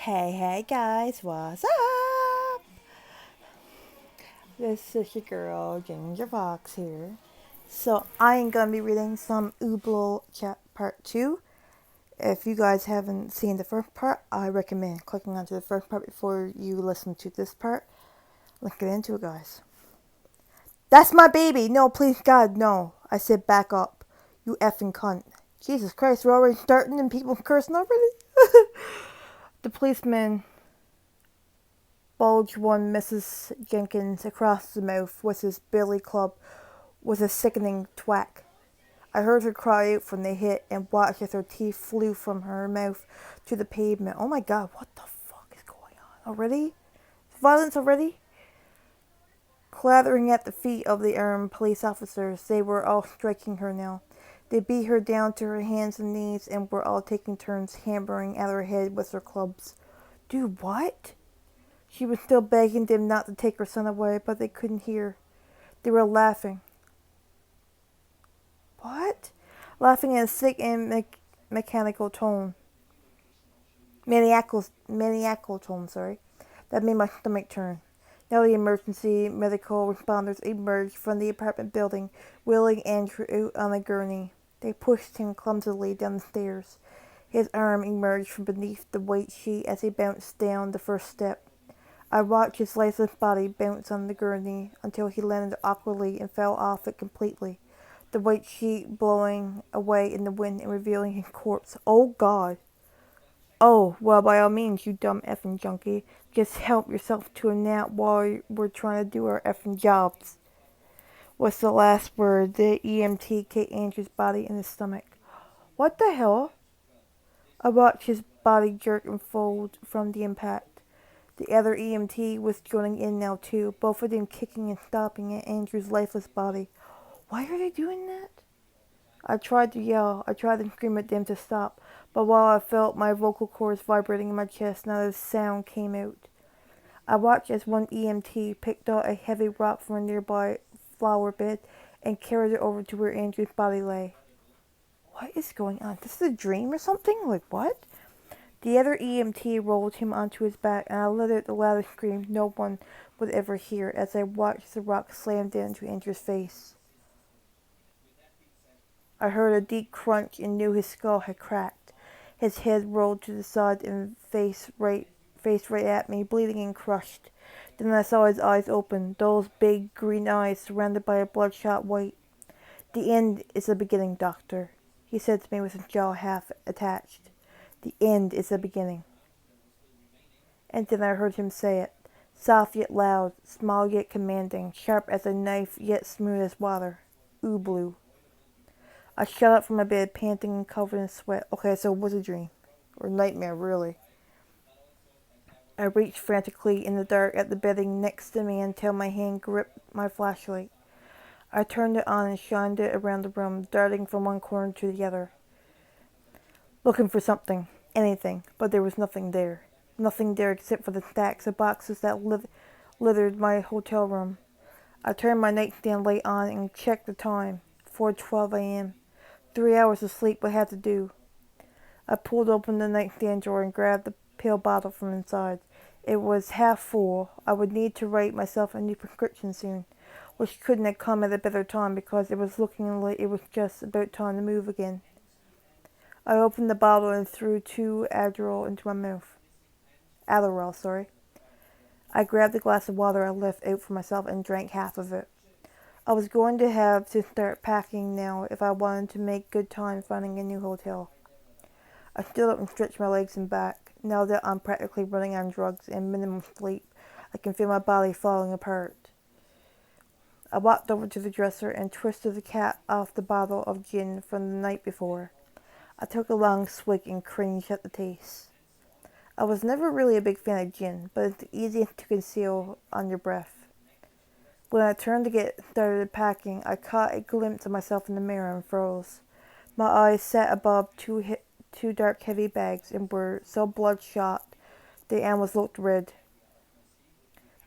Hey guys, what's up? This is your girl Ginger Fox here. So I am gonna be reading some Ubloo part 2. If you guys haven't seen the first part, I recommend clicking onto the first part before you listen to this part. Let's get into it, guys. That's my baby! No, please God, no. I said back up. You effing cunt. Jesus Christ, we're already starting and people cursing already? The policeman bulged one Mrs. Jenkins across the mouth with his billy club with a sickening thwack. I heard her cry out from the hit and watched as her teeth flew from her mouth to the pavement. Oh my God, what the fuck is going on? Already? Violence already? Clattering at the feet of the armed police officers, they were all striking her now. They beat her down to her hands and knees and were all taking turns hammering at her head with their clubs. Do what? She was still begging them not to take her son away, but they couldn't hear. They were laughing. What? Laughing in a sick and mechanical tone. Maniacal tone, sorry. That made my stomach turn. Now the emergency medical responders emerged from the apartment building, wheeling Andrew out on a gurney. They pushed him clumsily down the stairs. His arm emerged from beneath the white sheet as he bounced down the first step. I watched his lifeless body bounce on the gurney until he landed awkwardly and fell off it completely, the white sheet blowing away in the wind and revealing his corpse. Oh God! Oh, well, by all means, you dumb effing junkie. Just help yourself to a nap while we're trying to do our effing jobs. Was the last word. The EMT kicked Andrew's body in his stomach. What the hell? I watched his body jerk and fold from the impact. The other EMT was joining in now too, both of them kicking and stomping at Andrew's lifeless body. Why are they doing that? I tried to yell, I tried to scream at them to stop, but while I felt my vocal cords vibrating in my chest, not a sound came out. I watched as one EMT picked up a heavy rock from a nearby flower bed and carried it over to where Andrew's body lay. What is going on? This is a dream or something? Like what? The other EMT rolled him onto his back, and I let out the loudest scream no one would ever hear as I watched the rock slam down into Andrew's face. I heard a deep crunch and knew his skull had cracked. His head rolled to the side and faced right at me, bleeding and crushed. Then I saw his eyes open, those big green eyes surrounded by a bloodshot white. The end is the beginning, Doctor, he said to me with his jaw half attached. The end is the beginning. And then I heard him say it, soft yet loud, small yet commanding, sharp as a knife yet smooth as water. Ubloo. I shot up from my bed, panting and covered in sweat. Okay, so it was a dream. Or nightmare, really. I reached frantically in the dark at the bedding next to me until my hand gripped my flashlight. I turned it on and shined it around the room, darting from one corner to the other. Looking for something, anything, but there was nothing there. Nothing there except for the stacks of boxes that littered my hotel room. I turned my nightstand light on and checked the time. 4:12 a.m. 3 hours of sleep would have to do. I pulled open the nightstand drawer and grabbed the pill bottle from inside. It was half full. I would need to write myself a new prescription soon, which couldn't have come at a better time because it was looking like it was just about time to move again. I opened the bottle and threw 2 Adderall into my mouth. Adderall, sorry. I grabbed the glass of water I left out for myself and drank half of it. I was going to have to start packing now if I wanted to make good time finding a new hotel. I stood up and stretched my legs and back. Now that I'm practically running on drugs and minimum sleep, I can feel my body falling apart. I walked over to the dresser and twisted the cap off the bottle of gin from the night before. I took a long swig and cringed at the taste. I was never really a big fan of gin, but it's easy to conceal on your breath. When I turned to get started packing, I caught a glimpse of myself in the mirror and froze. My eyes sat above two dark heavy bags and were so bloodshot they almost looked red.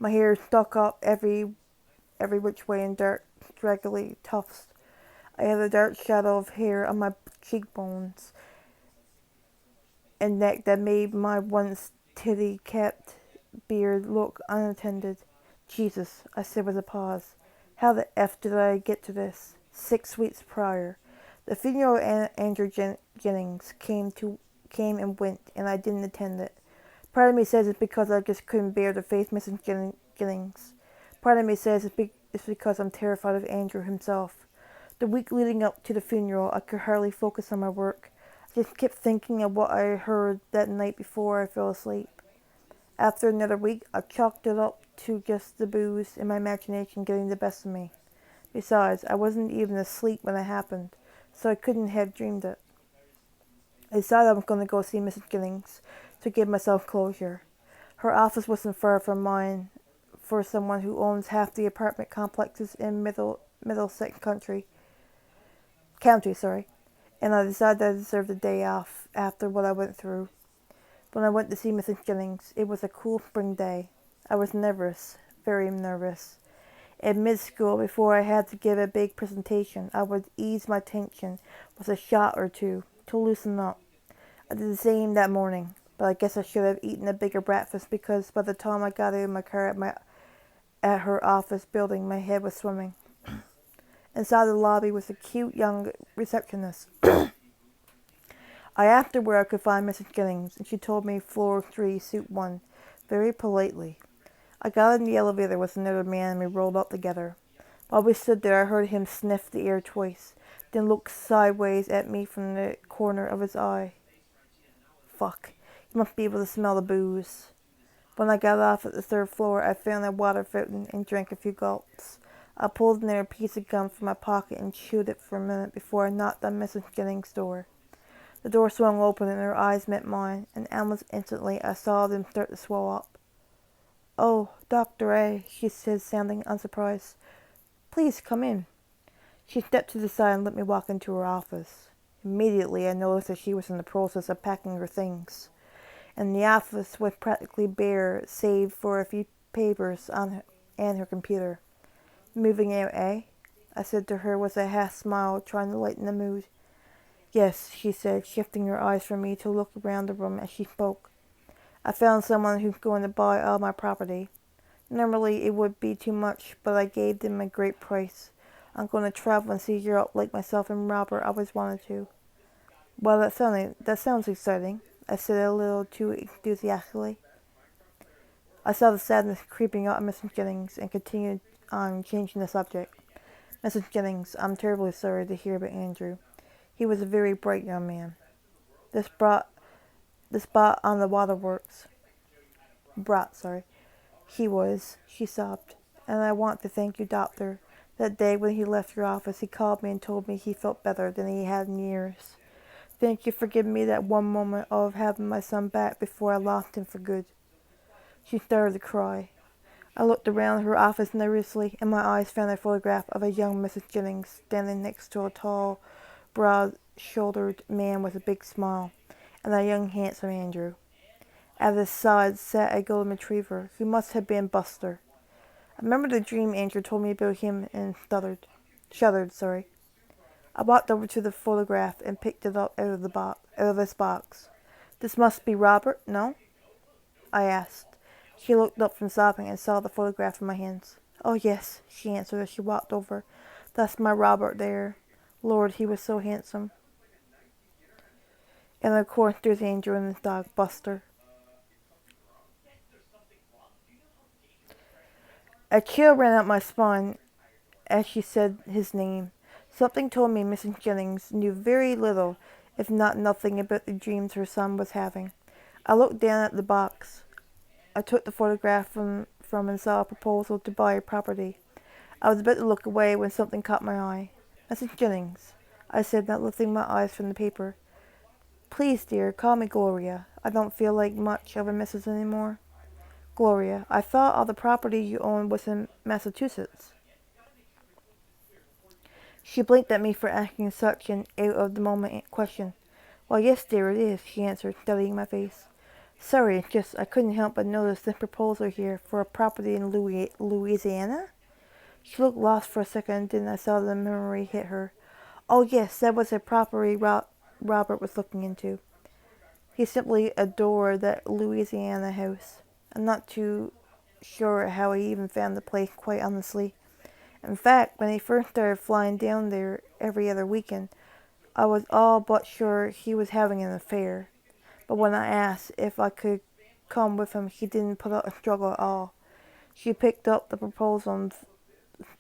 My hair stuck up every which way in dark, straggly tufts. I had a dark shadow of hair on my cheekbones and neck that made my once titty-capped beard look unattended. Jesus, I said with a pause. How the F did I get to this? 6 weeks prior. The funeral of Andrew Jennings came and went, and I didn't attend it. Part of me says it's because I just couldn't bear to face Mrs. Jennings. Part of me says it's because I'm terrified of Andrew himself. The week leading up to the funeral, I could hardly focus on my work. I just kept thinking of what I heard that night before I fell asleep. After another week, I chalked it up to just the booze and my imagination getting the best of me. Besides, I wasn't even asleep when it happened, so I couldn't have dreamed it. I decided I was going to go see Mrs. Jennings to give myself closure. Her office wasn't far from mine for someone who owns half the apartment complexes in Middlesex County, and I decided I deserved a day off after what I went through. When I went to see Mrs. Jennings, it was a cool spring day. I was nervous, very nervous. In mid-school, before I had to give a big presentation, I would ease my tension with a shot or two to loosen up. I did the same that morning, but I guess I should have eaten a bigger breakfast because by the time I got out of my car at her office building, my head was swimming. Inside the lobby was a cute young receptionist. I asked her where I could find Mrs. Jennings, and she told me floor 3, suite 1, very politely. I got in the elevator with another man and we rolled up together. While we stood there, I heard him sniff the air twice, then look sideways at me from the corner of his eye. Fuck, he must be able to smell the booze. When I got off at the 3rd floor, I found a water fountain and drank a few gulps. I pulled another piece of gum from my pocket and chewed it for a minute before I knocked on Mrs. Jennings' door. The door swung open and her eyes met mine, and almost instantly I saw them start to swell up. "Oh, Dr. A," she said, sounding unsurprised. "Please come in." She stepped to the side and let me walk into her office. Immediately I noticed that she was in the process of packing her things, and the office was practically bare save for a few papers and her computer. "Moving out, eh?" I said to her with a half smile, trying to lighten the mood. "Yes," she said, shifting her eyes from me to look around the room as she spoke. "I found someone who's going to buy all my property. Normally it would be too much, but I gave them a great price. I'm going to travel and see Europe like myself and Robert always wanted to." "Well, that sounds exciting," I said a little too enthusiastically. I saw the sadness creeping out of Mrs. Jennings and continued on, changing the subject. "Mrs. Jennings, I'm terribly sorry to hear about Andrew. He was a very bright young man. The spot on the waterworks. He was," she sobbed. "And I want to thank you, Doctor. That day when he left your office, he called me and told me he felt better than he had in years. Thank you for giving me that one moment of having my son back before I lost him for good." She started to cry. I looked around her office nervously, and my eyes found a photograph of a young Mrs. Jennings standing next to a tall, broad-shouldered man with a big smile, and a young, handsome Andrew. At his side sat a golden retriever, who must have been Buster. I remember the dream Andrew told me about him and shuddered. I walked over to the photograph and picked it up out of his box. "This must be Robert, no?" I asked. She looked up from sobbing and saw the photograph in my hands. "Oh, yes," she answered as she walked over. "That's my Robert there. Lord, he was so handsome. And of course there's Andrew and his dog, Buster." A chill ran up my spine as she said his name. Something told me Mrs. Jennings knew very little, if not nothing, about the dreams her son was having. I looked down at the box. I took the photograph from and saw a proposal to buy a property. I was about to look away when something caught my eye. "Mrs. Jennings," I said, not lifting my eyes from the paper. "Please, dear, call me Gloria. I don't feel like much of a missus anymore." "Gloria, I thought all the property you owned was in Massachusetts." She blinked at me for asking such an out-of-the-moment question. "Well, yes, dear, it is," she answered, studying my face. "Sorry, it's just I couldn't help but notice this proposal here for a property in Louisiana." She looked lost for a second, and then I saw the memory hit her. "Oh, yes, that was a property Robert was looking into. He simply adored that Louisiana house. I'm not too sure how he even found the place, quite honestly. In fact, when he first started flying down there every other weekend, I was all but sure he was having an affair. But when I asked if I could come with him, he didn't put up a struggle at all. She picked up the proposal and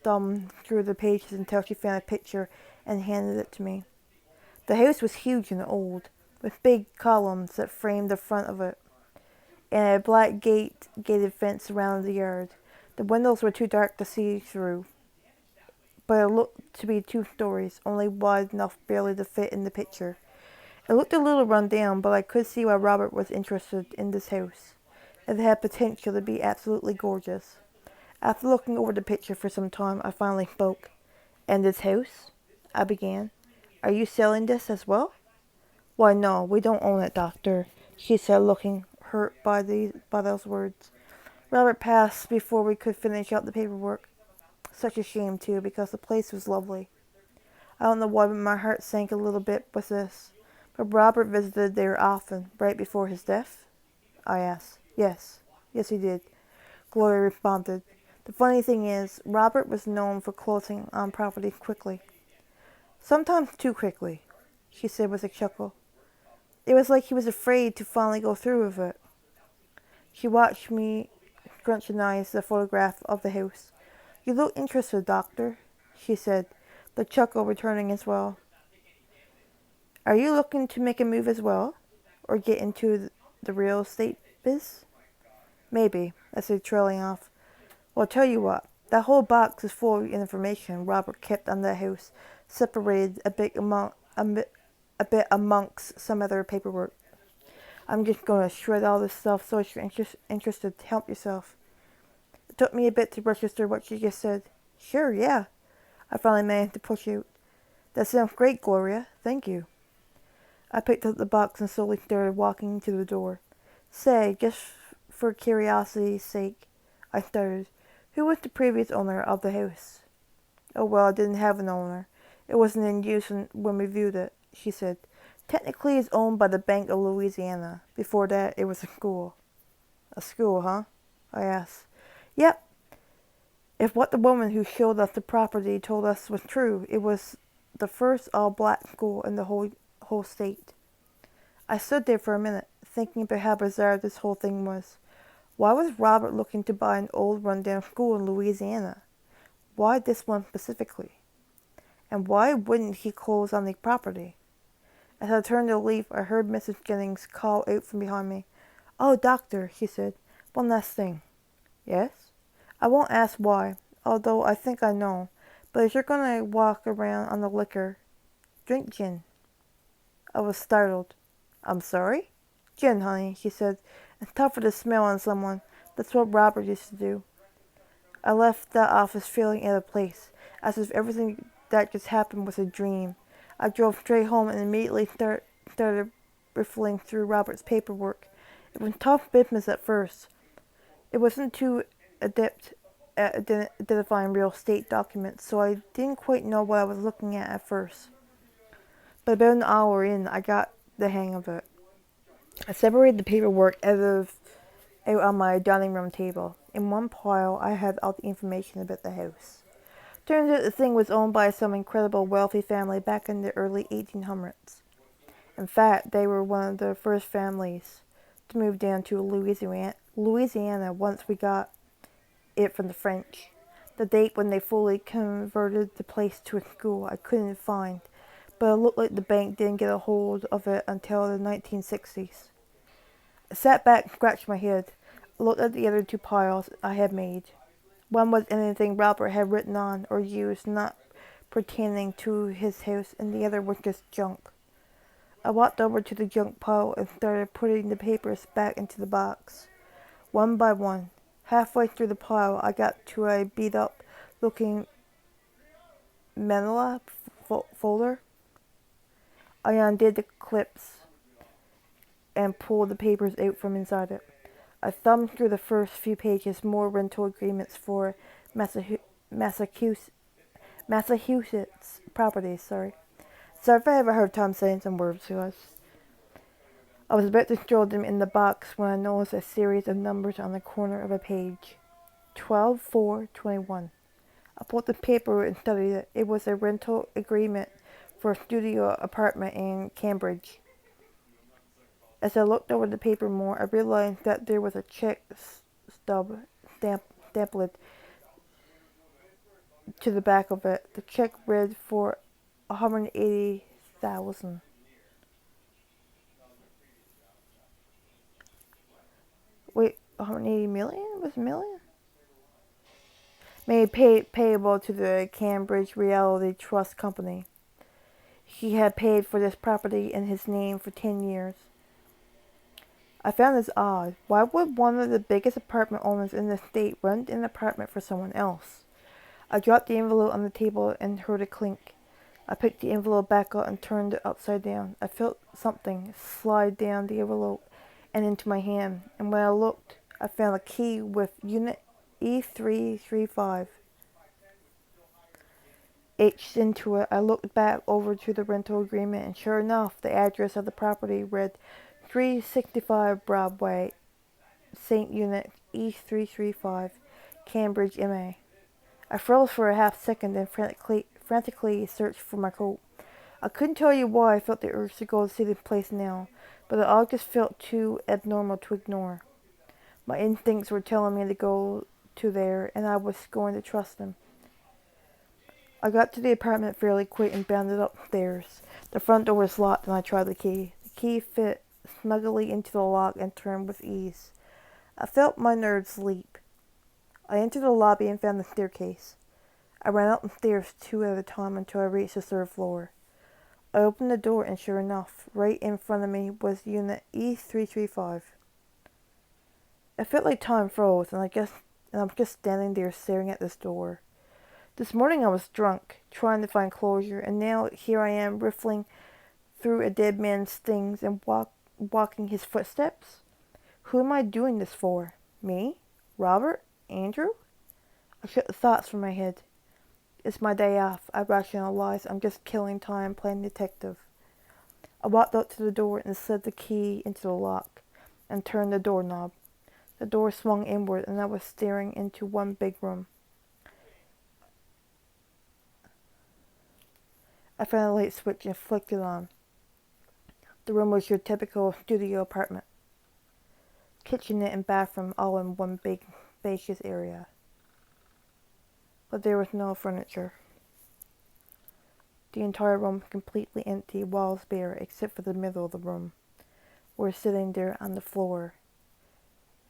thumbed through the pages until she found a picture and handed it to me. The house was huge and old, with big columns that framed the front of it, and a black gated fence around the yard. The windows were too dark to see through, but it looked to be 2 stories, only wide enough barely to fit in the picture. It looked a little run down, but I could see why Robert was interested in this house. It had potential to be absolutely gorgeous. After looking over the picture for some time, I finally spoke. "And this house?" I began. "Are you selling this as well?" "Why, no, we don't own it, Doctor," she said, looking hurt by those words. Robert passed before we could finish out the paperwork. Such a shame, too, because the place was lovely. I don't know why, but my heart sank a little bit with this. But Robert visited there often, right before his death? I asked. Yes, he did, Gloria responded. The funny thing is, Robert was known for closing on property quickly. Sometimes too quickly, she said with a chuckle. It was like he was afraid to finally go through with it. She watched me scrutinize the photograph of the house. You look interested, Doctor, she said, the chuckle returning as well. Are you looking to make a move as well? Or get into the real estate biz? Maybe, I said, trailing off. Well, I'll tell you what. That whole box is full of information Robert kept on that house, separated a bit amongst some other paperwork. I'm just going to shred all this stuff so if you're interested, help yourself. It took me a bit to register what she just said. Sure, yeah. I finally managed to push out. That sounds great, Gloria. Thank you. I picked up the box and slowly started walking to the door. Say, just for curiosity's sake, I started, who was the previous owner of the house? Oh, well, I didn't have an owner. It wasn't in use when we viewed it, she said. Technically, it's owned by the Bank of Louisiana. Before that, it was a school. A school, huh? I asked. Yep. If what the woman who showed us the property told us was true, it was the first all-black school in the whole state. I stood there for a minute, thinking about how bizarre this whole thing was. Why was Robert looking to buy an old run-down school in Louisiana? Why this one specifically? And why wouldn't he close on the property? As I turned to leave, I heard Mrs. Jennings call out from behind me. Oh, Doctor, she said, one last thing. Yes? I won't ask why, although I think I know, but if you're going to walk around on the liquor, drink gin. I was startled. I'm sorry? Gin, honey, she said. It's tougher to smell on someone. That's what Robert used to do. I left that office feeling out of place, as if everything that just happened was a dream. I drove straight home and immediately started riffling through Robert's paperwork. It was tough business at first. It wasn't too adept at identifying real estate documents, so I didn't quite know what I was looking at first. But about an hour in, I got the hang of it. I separated the paperwork out on my dining room table. In one pile, I had all the information about the house. Turns out the thing was owned by some incredible wealthy family back in the early 1800s. In fact, they were one of the first families to move down to Louisiana once we got it from the French. The date when they fully converted the place to a school I couldn't find, but it looked like the bank didn't get a hold of it until the 1960s. I sat back and scratched my head. I looked at the other 2 piles I had made. One was anything Robert had written on or used not pertaining to his house, and the other was just junk. I walked over to the junk pile and started putting the papers back into the box. One by one. Halfway through the pile, I got to a beat-up looking manila folder. I undid the clips and pulled the papers out from inside it. I thumbed through the first few pages, more rental agreements for Massachusetts properties, Sorry if I have a hard time saying some words to us. I was about to throw them in the box when I noticed a series of numbers on the corner of a page. 12/4/21. I pulled the paper and studied it. It was a rental agreement for a studio apartment in Cambridge. As I looked over the paper more, I realized that there was a check stub stapled to the back of it. The check read for 180,000. Wait, 180 million? Was it million? Made payable to the Cambridge Realty Trust Company. He had paid for this property in his name for 10 years. I found this odd. Why would one of the biggest apartment owners in the state rent an apartment for someone else? I dropped the envelope on the table and heard a clink. I picked the envelope back up and turned it upside down. I felt something slide down the envelope and into my hand, and when I looked, I found a key with unit E335 etched into it. I looked back over to the rental agreement, and sure enough, the address of the property read 365 Broadway, St. Unit E335, Cambridge, MA. I froze for a half second and frantically searched for my coat. I couldn't tell you why I felt the urge to go see the place now, but it all just felt too abnormal to ignore. My instincts were telling me to go to there, and I was going to trust them. I got to the apartment fairly quick and bounded upstairs. The front door was locked, and I tried the key. The key fit snugly into the lock and turned with ease. I felt my nerves leap. I entered the lobby and found the staircase. I ran up the stairs 2 at a time until I reached the 3rd floor. I opened the door, and sure enough, right in front of me was unit E335. It felt like time froze, and I was just standing there staring at this door. This morning I was drunk, trying to find closure, and now here I am riffling through a dead man's things and walking his footsteps. Who am I doing this for? Me? Robert? Andrew? I shook the thoughts from my head. It's my day off, I rationalized. I'm just killing time playing detective. I walked up to the door and slid the key into the lock and turned the doorknob. The door swung inward, and I was staring into one big room. I found a light switch and flicked it on. The room was your typical studio apartment. Kitchenette and bathroom all in one big, spacious area. But there was no furniture. The entire room was completely empty, walls bare, except for the middle of the room, where sitting there on the floor,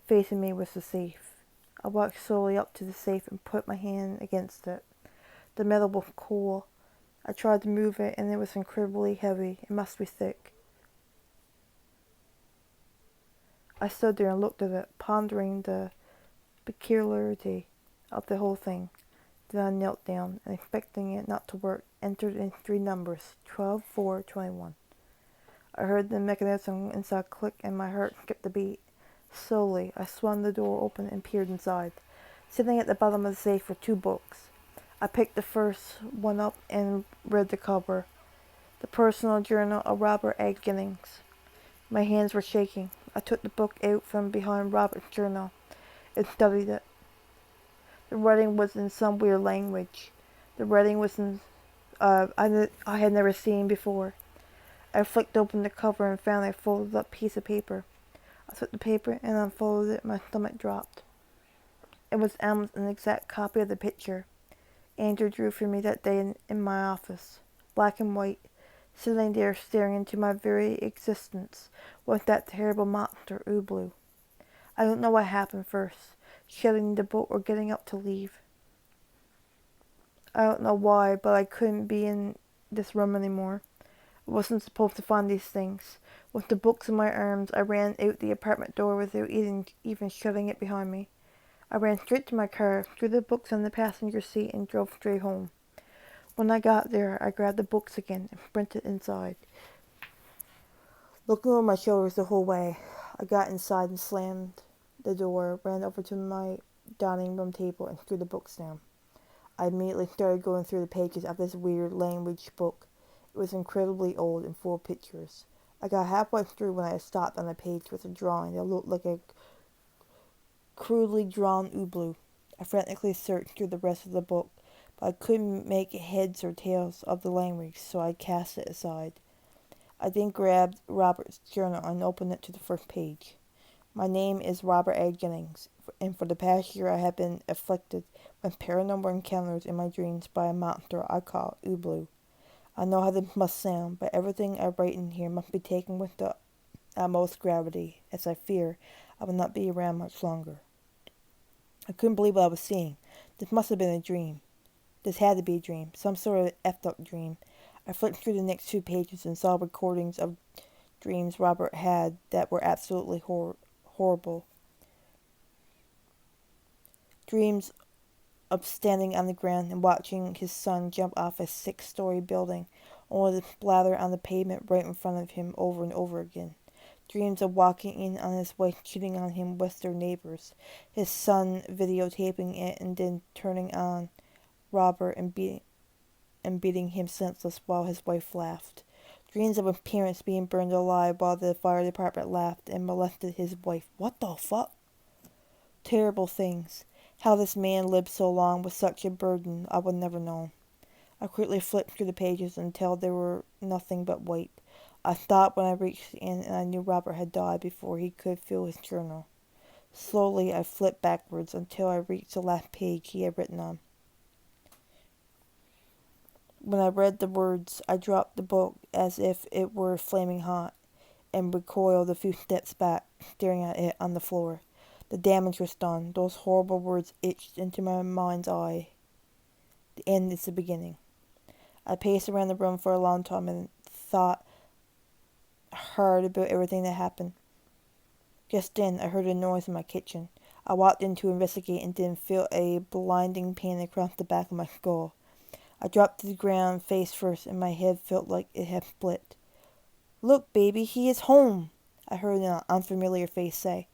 facing me was the safe. I walked slowly up to the safe and put my hand against it. The metal was cool. I tried to move it, and it was incredibly heavy. It must be thick. I stood there and looked at it, pondering the peculiarity of the whole thing. Then I knelt down, and expecting it not to work, entered in 3 numbers, 12/4/21. I heard the mechanism inside click, and my heart skipped a beat. Slowly, I swung the door open and peered inside. Sitting at the bottom of the safe were 2 books. I picked the first one up and read the cover. The Personal Journal of Robert A. Giddings. My hands were shaking. I took the book out from behind Robert's journal and studied it. The writing was in some weird language. The writing was in I had never seen before. I flicked open the cover and found a folded up piece of paper. I took the paper and unfolded it, and my stomach dropped. It was almost an exact copy of the picture Andrew drew for me that day in my office. Black and white, sitting there staring into my very existence was that terrible monster, Ubloo. I don't know what happened first, shutting the book or getting up to leave. I don't know why, but I couldn't be in this room anymore. I wasn't supposed to find these things. With the books in my arms, I ran out the apartment door without even shutting it behind me. I ran straight to my car, threw the books on the passenger seat, and drove straight home. When I got there, I grabbed the books again and sprinted inside. Looking over my shoulders the whole way, I got inside and slammed the door, ran over to my dining room table, and threw the books down. I immediately started going through the pages of this weird language book. It was incredibly old and full of pictures. I got halfway through when I stopped on a page with a drawing that looked like a crudely drawn Ubloo. I frantically searched through the rest of the book, but I couldn't make heads or tails of the language, so I cast it aside. I then grabbed Robert's journal and opened it to the first page. My name is Robert A. Jennings, and for the past year I have been afflicted with paranormal encounters in my dreams by a monster I call Ubloo. I know how this must sound, but everything I write in here must be taken with the utmost gravity, as I fear I will not be around much longer. I couldn't believe what I was seeing. This must have been a dream. This had to be a dream, some sort of effed up dream. I flipped through the next 2 pages and saw recordings of dreams Robert had that were absolutely horrible. Dreams of standing on the ground and watching his son jump off a 6-story building, only to splatter on the pavement right in front of him over and over again. Dreams of walking in on his wife cheating on him with their neighbors, his son videotaping it and then turning on Robert and beating him senseless while his wife laughed. Dreams of his parents being burned alive while the fire department laughed and molested his wife. What the fuck? Terrible things. How this man lived so long with such a burden I would never know. I quickly flipped through the pages until there were nothing but white. I stopped when I reached the end and I knew Robert had died before he could fill his journal. Slowly I flipped backwards until I reached the last page he had written on. When I read the words, I dropped the book as if it were flaming hot, and recoiled a few steps back, staring at it on the floor. The damage was done. Those horrible words itched into my mind's eye. The end is the beginning. I paced around the room for a long time and thought hard about everything that happened. Just then, I heard a noise in my kitchen. I walked in to investigate and then felt a blinding pain across the back of my skull. I dropped to the ground face first, and my head felt like it had split. "Look, baby, he is home," I heard an unfamiliar face say.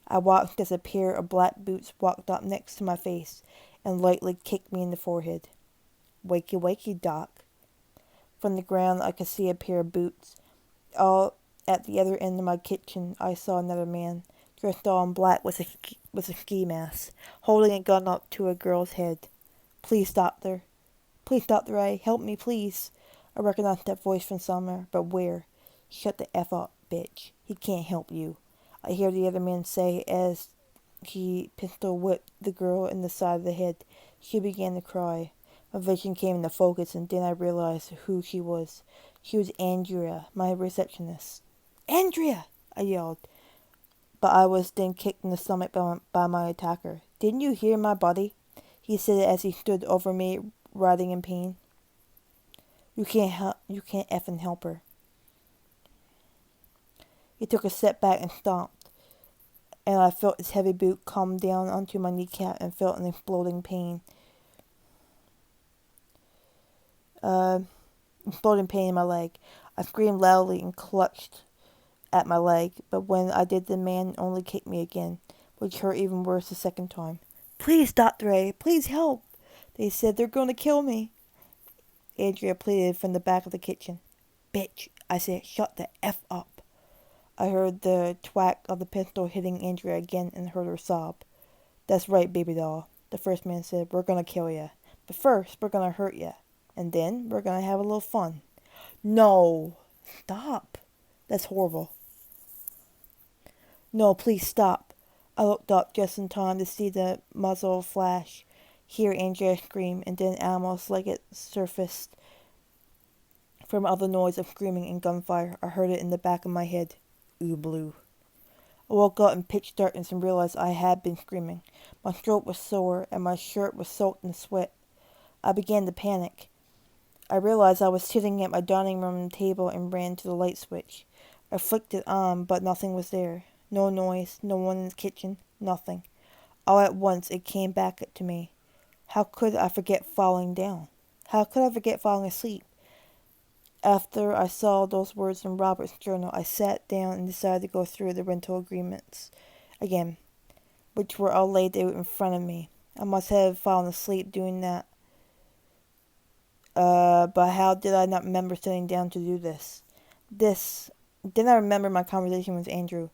I watched as a pair of black boots walked up next to my face and lightly kicked me in the forehead. "Wakey, wakey, Doc." From the ground I could see a pair of boots. All at the other end of my kitchen I saw another man, dressed all in black with a ski mask, holding a gun up to a girl's head. "Please, doctor. Please, Dr. A, help me, please." I recognized that voice from somewhere, but where? "Shut the F up, bitch. He can't help you," I hear the other man say as he pistol whipped the girl in the side of the head. She began to cry. My vision came into focus, and then I realized who she was. She was Andrea, my receptionist. "Andrea!" I yelled, but I was then kicked in the stomach by my attacker. "Didn't you hear my buddy?" he said as he stood over me, writhing in pain. You can't effing help her." He took a step back and stomped, and I felt his heavy boot come down onto my kneecap and felt an exploding pain. Exploding pain in my leg. I screamed loudly and clutched at my leg, but when I did, the man only kicked me again, which hurt even worse the second time. "Please, Dr. A, please help. They said they're going to kill me," Andrea pleaded from the back of the kitchen. "Bitch," I said, "shut the F up." I heard the thwack of the pistol hitting Andrea again and heard her sob. "That's right, baby doll," the first man said. "We're going to kill ya. But first, we're going to hurt ya. And then, we're going to have a little fun." "No. Stop. That's horrible." "No, please stop." I looked up just in time to see the muzzle flash, hear Andrea scream, and then, almost like it surfaced from all the noise of screaming and gunfire, I heard it in the back of my head. "Ubloo." I woke up in pitch darkness and realized I had been screaming. My throat was sore, and my shirt was soaked in sweat. I began to panic. I realized I was sitting at my dining room table and ran to the light switch. I flicked it on, but nothing was there. No noise, no one in the kitchen, nothing. All at once it came back to me. How could I forget falling down? How could I forget falling asleep? After I saw those words in Robert's journal, I sat down and decided to go through the rental agreements again, which were all laid out in front of me. I must have fallen asleep doing that. But how did I not remember sitting down to do this? This Then I remember my conversation with Andrew.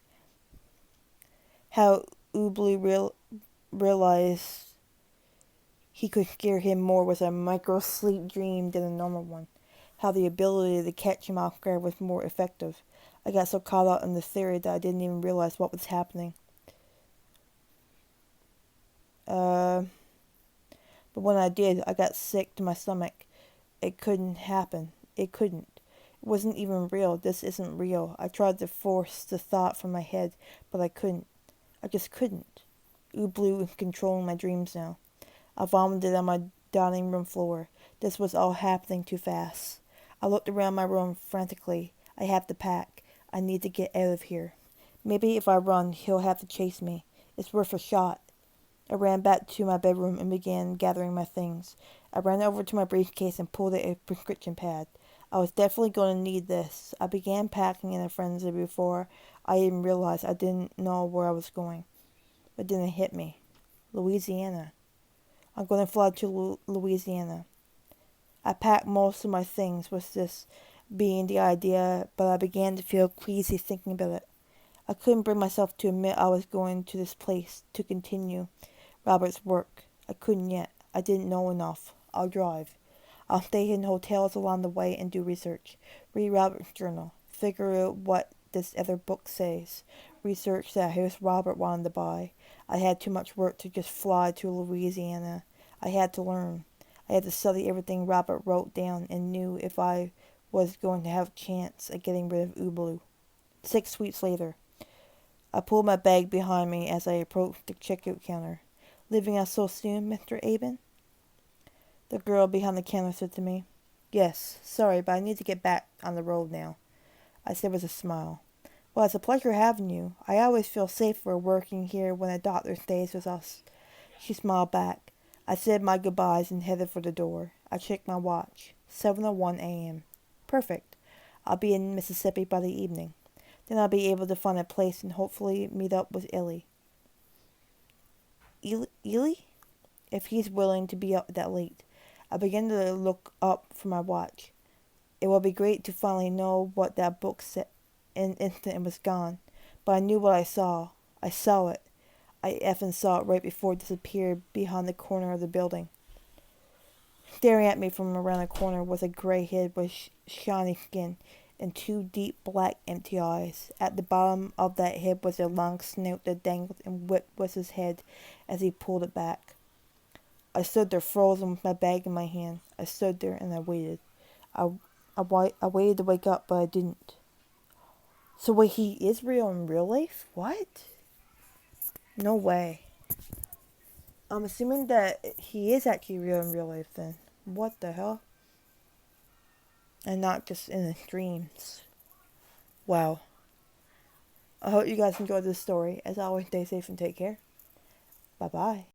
How Ubloo realized he could scare him more with a micro sleep dream than a normal one. How the ability to catch him off guard was more effective. I got so caught up in the theory that I didn't even realize what was happening. But when I did, I got sick to my stomach. It couldn't happen. It couldn't. It wasn't even real. This isn't real. I tried to force the thought from my head, but I couldn't. I just couldn't. Ubloo is controlling my dreams now. I vomited on my dining room floor. This was all happening too fast. I looked around my room frantically. I have to pack. I need to get out of here. Maybe if I run, he'll have to chase me. It's worth a shot. I ran back to my bedroom and began gathering my things. I ran over to my briefcase and pulled out a prescription pad. I was definitely going to need this. I began packing in a frenzy before I even realized I didn't know where I was going. It didn't hit me. Louisiana. I'm going to fly to Louisiana. I packed most of my things with this being the idea, but I began to feel queasy thinking about it. I couldn't bring myself to admit I was going to this place to continue Robert's work. I couldn't yet. I didn't know enough. I'll drive. I'll stay in hotels along the way and do research. Read Robert's journal. Figure out what this other book says. Research that house Robert wanted to buy. I had too much work to just fly to Louisiana. I had to learn. I had to study everything Robert wrote down and knew if I was going to have a chance at getting rid of Ubloo. 6 weeks later. I pulled my bag behind me as I approached the checkout counter. Leaving us so soon, Mr. Aben? The girl behind the counter said to me. Yes, sorry, but I need to get back on the road now, I said with a smile. Well, it's a pleasure having you. I always feel safer working here when a doctor stays with us. She smiled back. I said my goodbyes and headed for the door. I checked my watch. 7:01 a.m. Perfect. I'll be in Mississippi by the evening. Then I'll be able to find a place and hopefully meet up with Illy. Illy? If he's willing to be up that late. I began to look up for my watch. It would be great to finally know what that book said. In an instant it was gone. But I knew what I saw. I saw it. I effing saw it right before it disappeared behind the corner of the building. Staring at me from around the corner was a gray head with shiny skin and 2 deep black empty eyes. At the bottom of that head was a long snout that dangled and whipped with his head as he pulled it back. I stood there frozen with my bag in my hand. I stood there and I waited. I waited to wake up, but I didn't. So wait, he is real in real life? What? No way. I'm assuming that he is actually real in real life then. What the hell? And not just in his dreams. Wow. I hope you guys enjoyed this story. As always, stay safe and take care. Bye-bye.